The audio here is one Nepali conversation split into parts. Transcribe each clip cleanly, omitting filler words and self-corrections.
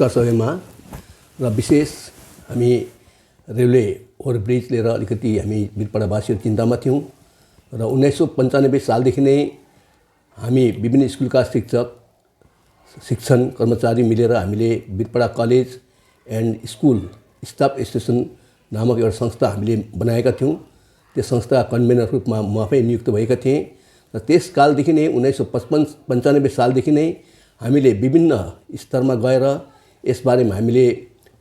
नमस्कार सबैमा र विशेष हामी रेलवे ओभरब्रिज लिएर अलिकति हामी वीरपाडावासीहरू चिन्तामा थियौँ र 1995 सालदेखि नै हामी विभिन्न स्कुलका शिक्षण कर्मचारी मिलेर हामीले Birpara college and school staff association नामक एउटा संस्था हामीले बनाएका थियौँ। त्यस संस्थाका कन्भेनर रूपमा म आफै नियुक्त भएका थिएँ र त्यसकालदेखि नै 1995 सालदेखि नै हामीले विभिन्न स्तरमा गएर यसबारेमा हामीले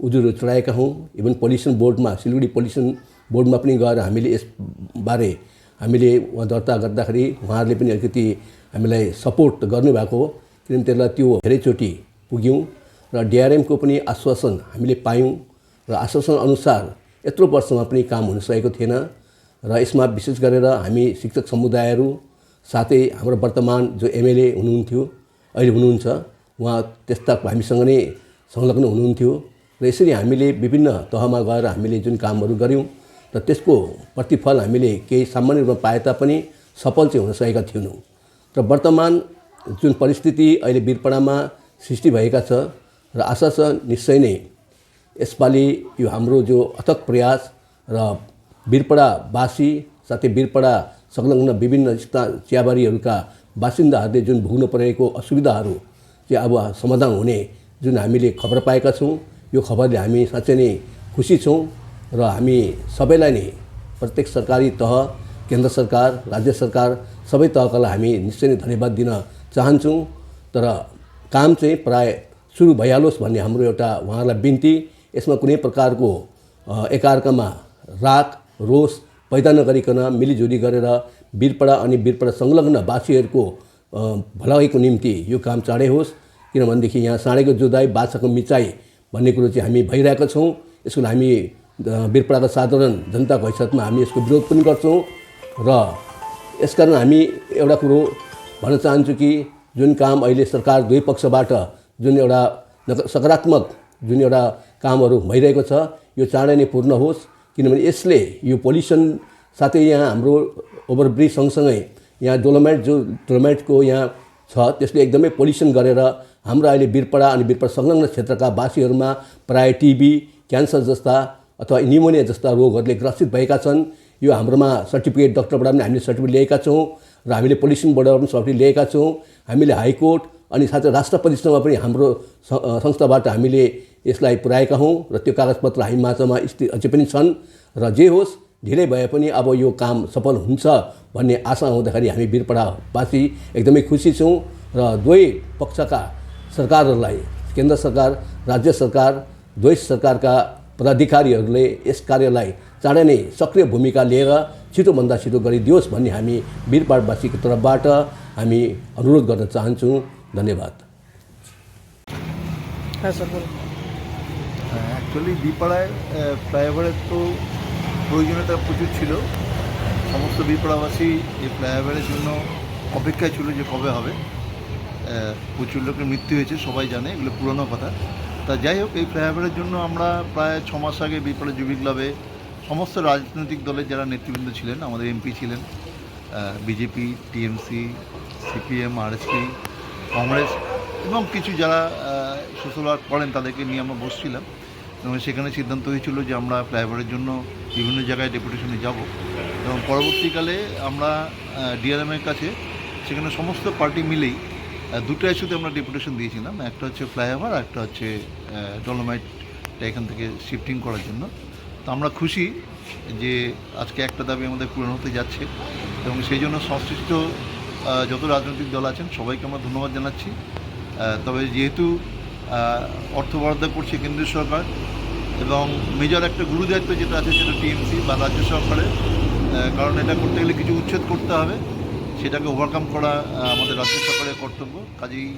उजुरो चढाएका हौँ। इभन पोल्युसन बोर्डमा सिलगढी पोल्युसन बोर्डमा पनि गएर हामीले यसबारे हामीले वहाँ दर्ता गर्दाखेरि उहाँहरूले पनि अलिकति हामीलाई सपोर्ट गर्नुभएको हो, किनभने त्यसलाई त्यो धेरैचोटि पुग्यौँ र डिआरएमको पनि आश्वासन हामीले पायौँ र आश्वासन अनुसार यत्रो वर्षमा पनि काम हुन सकेको थिएन र यसमा विशेष गरेर हामी शिक्षक समुदायहरू साथै हाम्रो वर्तमान जो एमएलए हुनुहुन्थ्यो अहिले हुनुहुन्छ उहाँ त्यस्ता हामीसँग नै संलग्न हुनुहुन्थ्यो र यसरी हामीले विभिन्न तहमा गएर हामीले जुन कामहरू गऱ्यौँ र त्यसको प्रतिफल हामीले केही सामान्य रूपमा पाए तापनि सफल चाहिँ हुन सकेका थिएनौँ र वर्तमान जुन परिस्थिति अहिले वीरपाडामा सृष्टि भएका छ र आशा छ निश्चय नै यसपालि यो हाम्रो जो अथक प्रयास र वीरपाडावासी साथै वीरपाडा संलग्न विभिन्न चियाबारीहरूका बासिन्दाहरूले जुन भोग्नु परेको असुविधाहरू चाहिँ अब समाधान हुने जुन हामीले खबर पाएका छौँ, यो खबरले हामी साँच्चै नै खुसी छौँ र हामी सबैलाई नै प्रत्येक सरकारी तह, केन्द्र सरकार, राज्य सरकार सबै तहकालाई हामी निश्चय नै धन्यवाद दिन चाहन्छौँ। तर काम चाहिँ प्राय सुरु भइहालोस् भन्ने हाम्रो एउटा उहाँहरूलाई बिन्ती। यसमा कुनै प्रकारको एकअर्कामा राग रोष पैदा नगरिकन मिलिजुली गरेर वीरपाडा अनि वीरपाडा संलग्न वासीहरूको भलाइको निम्ति यो काम चाँडै होस्, किनभनेदेखि यहाँ साँडेको जुदाई बाछाको मिचाई भन्ने कुरो चाहिँ हामी भइरहेका छौँ। यसको हामी वीरपाडाका साधारण जनताको हैसियतमा हामी यसको विरोध पनि गर्छौँ र यसकारण हामी एउटा कुरो भन्न चाहन्छु कि जुन काम अहिले सरकार दुवै पक्षबाट जुन एउटा सकारात्मक जुन एउटा कामहरू भइरहेको छ यो चाँडै नै पूर्ण होस्, किनभने यसले यो पोल्युसन साथै यहाँ हाम्रो ओभरब्रिज सँगसँगै यहाँ डोलोमाइटको यहाँ छ, त्यसले एकदमै पोल्युसन गरेर हाम्रो अहिले वीरपाडा अनि वीरपाडा संलग्न क्षेत्रका वासीहरूमा प्राय टिबी, क्यान्सर जस्ता अथवा निमोनिया जस्ता रोगहरूले ग्रसित भएका छन्। यो हाम्रोमा सर्टिफिकेट डक्टरबाट पनि हामीले सर्टिफिकेट लिएका छौँ र हामीले पोल्युसन बोर्डबाट पनि सर्टिफिकेट लिएका छौँ। हामीले हाइकोर्ट अनि साथै राष्ट्रपतिसँग पनि हाम्रो संस्थाबाट हामीले यसलाई पुर्याएका हौँ र त्यो कागजपत्र हामी माझमा अझै पनि छन् र जे होस् ढिलै भए पनि अब यो काम सफल हुन्छ भन्ने आशा हुँदाखेरि हामी वीरपाडावासी एकदमै खुसी छौँ र दुवै पक्षका सरकारहरूलाई, केन्द्र सरकार, राज्य सरकार, दुवै सरकारका पदाधिकारीहरूले यस कार्यलाई चाँडै नै सक्रिय भूमिका लिएर छिटोभन्दा छिटो गरिदियोस् भन्ने हामी वीरपाडावासीको तर्फबाट हामी अनुरोध गर्न चाहन्छौँ। धन्यवाद। অ্যাকচুয়ালি वीरपाडाয় ফ্লাইওভারের তো প্রয়োজনীয়তা প্রচুর ছিল। সমস্ত वीरपाडाবাসী এই ফ্লাইওভারের জন্য অপেক্ষায় ছিল যে কবে হবে। প্রচুর লোকের মৃত্যু হয়েছে, সবাই জানে, এগুলো পুরনো কথা। তা যাই হোক, এই ফ্লাইওভারের জন্য আমরা প্রায় 6 মাস আগে वीरपाडा যুবী ক্লাবে সমস্ত রাজনৈতিক দলের যারা নেতৃবৃন্দ ছিলেন, আমাদের এমপি ছিলেন, BJP, TMC, CPM, RSP, Congress এবং কিছু যারা সোশ্যাল ওয়ার্ক করেন তাদেরকে নিয়ে আমরা বসছিলাম এবং সেখানে সিদ্ধান্ত হয়েছিল যে আমরা ফ্লাইওভারের জন্য বিভিন্ন জায়গায় ডেপুটেশনে যাব এবং পরবর্তীকালে আমরা ডিআরএমের কাছে সেখানে সমস্ত পার্টি মিলেই দুটো ইস্যুতে আমরা ডেপুটেশন দিয়েছিলাম। একটা হচ্ছে ফ্লাইওভার, একটা হচ্ছে ডলোমাইটটা এখান থেকে শিফটিং করার জন্য। তো আমরা খুশি যে আজকে একটা দাবি আমাদের পূরণ হতে যাচ্ছে এবং সেই জন্য সংশ্লিষ্ট যত রাজনৈতিক দল আছেন সবাইকে আমরা ধন্যবাদ জানাচ্ছি। তবে যেহেতু অর্থ বরাদ্দ করছে কেন্দ্রীয় সরকার এবং মেজর একটা গুরুদায়িত্ব যেটা আছে সেটা টিএমসি বা রাজ্য সরকারের, কারণ এটা করতে গেলে কিছু উচ্ছেদ করতে হবে, সেটাকে ওভারকাম করা আমাদের রাজ্য সরকারের কর্তব্য। কাজেই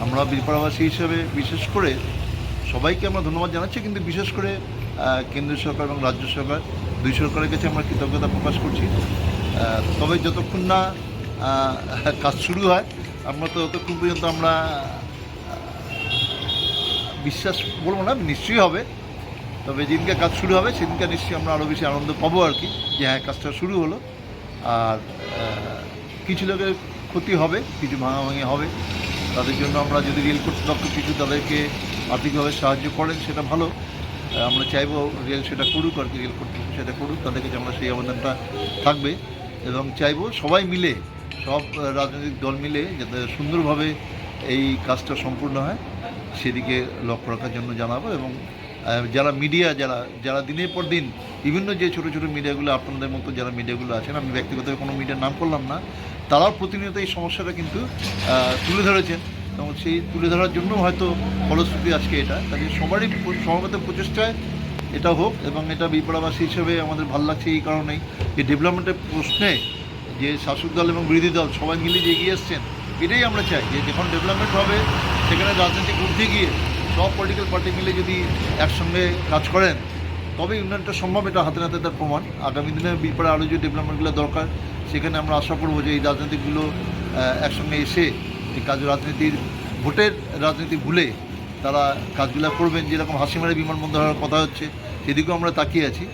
আমরা वीरपाडाবাসী হিসেবে বিশেষ করে সবাইকে আমরা ধন্যবাদ জানাচ্ছি, কিন্তু বিশেষ করে কেন্দ্রীয় সরকার এবং রাজ্য সরকার দুই সরকারের কাছে আমরা কৃতজ্ঞতা প্রকাশ করছি। তবে যতক্ষণ না কাজ শুরু হয় আমরা তো ততক্ষণ পর্যন্ত আমরা বিশ্বাস বলবো না, নিশ্চয়ই হবে। তবে যেদিনকে কাজ শুরু হবে সেদিনকে নিশ্চয়ই আমরা আরও বেশি আনন্দ পাবো আর কি, যে হ্যাঁ কাজটা শুরু হলো। আর কিছু লোকের ক্ষতি হবে, কিছু ভাঙাভাঙি হবে, তাদের জন্য আমরা যদি রেল কর্তৃপক্ষ কিছু তাদেরকে আর্থিকভাবে সাহায্য করেন সেটা ভালো। আমরা চাইবো রেল সেটা করুক, আর কি রেল কর্তৃপক্ষ সেটা করুক, তাদের কাছে আমরা সেই আবেদনটা থাকবে। এবং চাইবো সবাই মিলে, সব রাজনৈতিক দল মিলে যাতে সুন্দরভাবে এই কাজটা সম্পূর্ণ হয় সেদিকে লক্ষ্য রাখার জন্য জানাবো। এবং যারা মিডিয়া, যারা দিনের পর দিন বিভিন্ন যে ছোটো ছোটো মিডিয়াগুলো, আপনাদের মতো যারা মিডিয়াগুলো আছেন, আমি ব্যক্তিগতভাবে কোনো মিডিয়ার নাম করলাম না, তারাও প্রতিনিয়ত এই সমস্যাটা কিন্তু তুলে ধরেছেন, এবং সেই তুলে ধরার জন্য হয়তো ফলশ্রুতি আজকে এটা। কাজে সবারই সমবেত প্রচেষ্টায় এটা হোক। এবং এটা বিপড়াবাসী হিসেবে আমাদের ভালো লাগছে এই কারণেই যে ডেভেলপমেন্টের প্রশ্নে যে শাসক দল এবং বিরোধী দল সবাই মিলে যে এগিয়ে এসছেন, এটাই আমরা চাই যে যখন ডেভেলপমেন্ট হবে সেখানে রাজনীতি উঠতে গিয়ে সব পলিটিক্যাল পার্টি মিলে যদি একসঙ্গে কাজ করেন তবেই উন্নয়নটা সম্ভব। এটা হাতে নাতে তার প্রমাণ। আগামী দিনে বিপড়া আরও যে ডেভেলপমেন্টগুলো দরকার, সেখানে আমরা আশা করবো যে এই রাজনীতিগুলো একসঙ্গে এসে এই কাজ, রাজনীতির ভোটের রাজনীতি ভুলে তারা কাজগুলো করবেন। যেরকম হাসিমারা বিমানবন্দর হওয়ার কথা হচ্ছে, সেদিকেও আমরা তাকিয়ে আছি।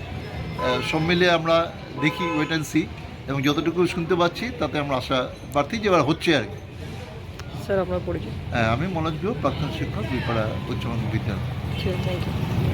সব মিলে আমরা দেখি, ওয়েট অ্যান্ড সি, এবং যতটুকু শুনতে পাচ্ছি তাতে আমরা আশা প্রার্থী যে এবার হচ্ছে আর কি। স্যার আপনার পরিচয়? আমি মনোজ গুহ, প্রাক্তন শিক্ষক, বিপাড়া উচ্চ মাধ্যমিক বিদ্যালয়। ঠিক আছে, থ্যাংক ইউ।